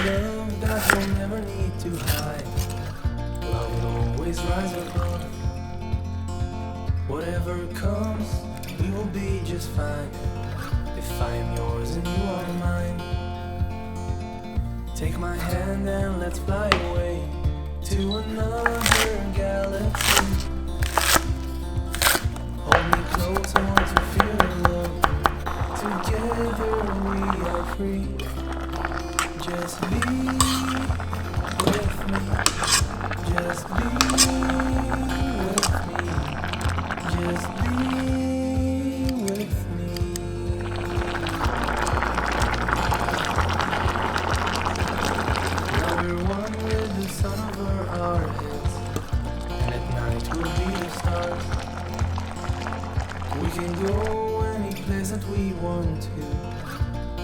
love that we'll never need to hide. Love will always rise above. Whatever comes, we will be just fine. If I am yours and you are mine, take my hand and let's fly away to another galaxy. Hold me close, I want to feel your love. Together we are free. Just be with me. Just be with me. Just be with me. Now we're one with the sun over our heads, and at night we'll be the stars. We can go any place that we want to.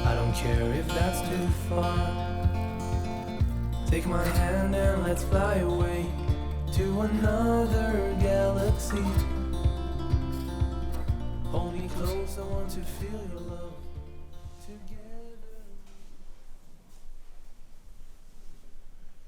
I don't care if that's too far. Take my hand and let's fly away to another galaxy. Hold me close, I want to feel your love.